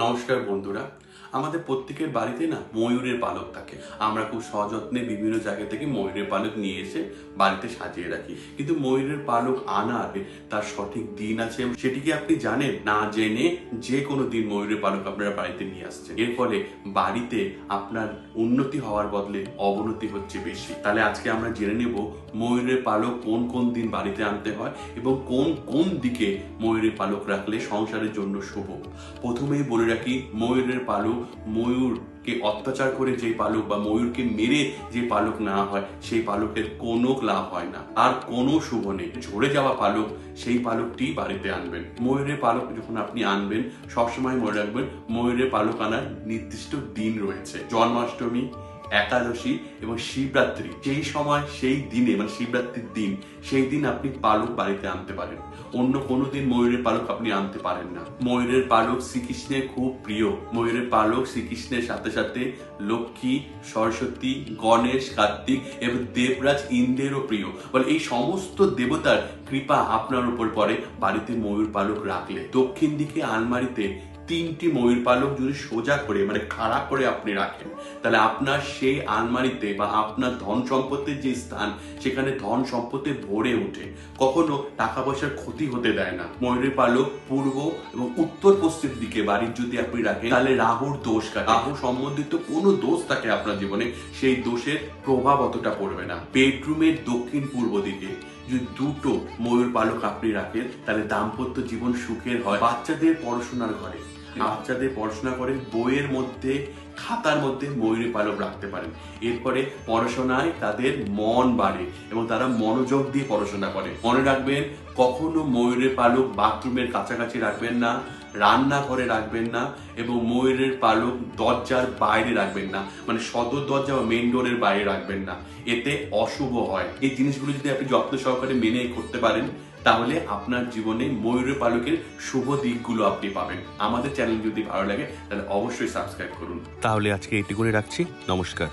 নমস্কার বন্ধুরা, আমাদের প্রত্যেকের বাড়িতে না ময়ূরের পালক থাকে। আমরা খুব সযত্নে বিভিন্ন জায়গা থেকে ময়ূরের পালক নিয়ে এসে বাড়িতে সাজিয়ে রাখি, কিন্তু ময়ূরের পালক আনার তার সঠিক দিন আছে, সেটি কি আপনি জানেন? না জেনে যে কোনো দিন ময়ূরের পালক আপনারা বাড়িতে নিয়ে আসছেন, এর ফলে বাড়িতে আপনার উন্নতি হওয়ার বদলে অবনতি হচ্ছে বেশি। তাহলে আজকে আমরা জেনে নেব ময়ূরের পালক কোন কোন দিন বাড়িতে আনতে হয় এবং কোন কোন দিকে ময়ূরের পালক রাখলে সংসারের জন্য শুভ। প্রথমেই বলে রাখি, ময়ূরের পালক, ময়ূরকে অত্যাচার করে যে পালক বা ময়ূরকে মেরে যে পালক নেওয়া হয়, সেই পালকের কোনো লাভ হয় না, আর কোনো শুভ নেই। ঝরে যাওয়া পালক, সেই পালকটি বাড়িতে আনবেন। ময়ূরের পালক যখন আপনি আনবেন, সবসময় মনে রাখবেন ময়ূরের পালক আনার নির্দিষ্ট দিন রয়েছে। জন্মাষ্টমী, একাদশী এবং শিবরাত্রি, সেই সময় সেই দিনে মানে শিবরাত্রির দিন, সেই দিন আপনি পালক বাড়িতে আনতে পারেন। অন্য কোনো দিন ময়ূরের পালক আপনি আনতে পারেন না। ময়ূরের পালক শ্রীকৃষ্ণের খুব প্রিয়। ময়ূরের পালক শ্রীকৃষ্ণের সাথে সাথে লক্ষ্মী, সরস্বতী, গণেশ, কার্তিক এবং দেবরাজ ইন্দ্রেরও প্রিয়। বলে এই সমস্ত দেবতার কৃপা আপনার উপর পড়ে বাড়িতে ময়ূর পালক রাখলে। দক্ষিণ দিকে আলমারিতে 3টি ময়ূর পালক যদি সোজা করে মানে খাড়া করে আপনি রাখেন, তাহলে আপনার সেই আলমারিতে বা আপনার ধন সম্পত্তির যে স্থান, সেখানে ধন সম্পত্তি ভরে ওঠে, কখনো টাকা পয়সার ক্ষতি হতে দেয় না। ময়ূরের পালক পূর্ব এবং উত্তর পশ্চিম দিকে বাড়ির যদি আপনি রাখেন, তাহলে রাহুর দোষ কাটে। রাহু সম্বন্ধিত কোনো দোষ থাকে আপনার জীবনে, সেই দোষের প্রভাব অতটা পড়বে না। বেডরুমের দক্ষিণ পূর্ব দিকে যদি 2টো ময়ূর পালক আপনি রাখেন, তাহলে দাম্পত্য জীবন সুখের হয়। বাচ্চাদের পড়াশোনার ঘরে, বাচ্চাদের পড়াশোনা করে বইয়ের মধ্যে, খাতার মধ্যে ময়ূরের পালক রাখতে পারেন। এরপরে পড়াশোনায় তাদের মন বাড়ে এবং তারা মনোযোগ দিয়ে পড়াশোনা করে। মনে রাখবেন, কখনো ময়ূরের পালক বাথরুমের কাছাকাছি রাখবেন না, রান্নাঘরে রাখবেন না, এবং ময়ূরের পালক দরজার বাইরে রাখবেন না, মানে সদর দরজা বা মেইন ডোরের বাইরে রাখবেন না, এতে অশুভ হয়। এই জিনিসগুলো যদি আপনি যত্ন সহকারে মেনে করতে পারেন, তাহলে আপনার জীবনে ময়ূরের পালকের শুভ দিকগুলো আপনি পাবেন। আমাদের চ্যানেল যদি ভালো লাগে তাহলে অবশ্যই সাবস্ক্রাইব করুন। তাহলে আজকে এটুকুনি রাখছি। নমস্কার।